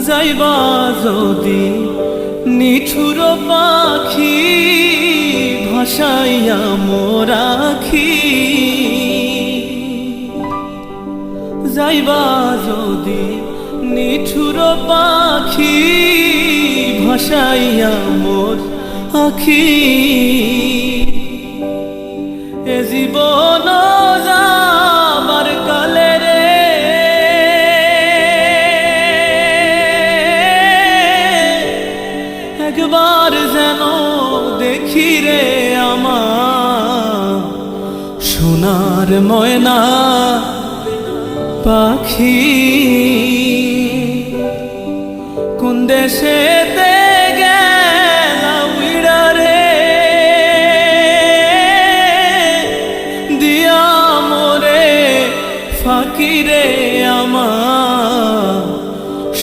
যাইবা যদি নিঠুর পাখি ভাসাইয়া মোর আখি, যাইবা যদি নিঠুর পাখি ভাসাইয়া মোর আখি, এ জীবন যাবার কালে রে একবার যেন দেখি রে আমার সোনার ময়না পাখি, কোন দেশেতে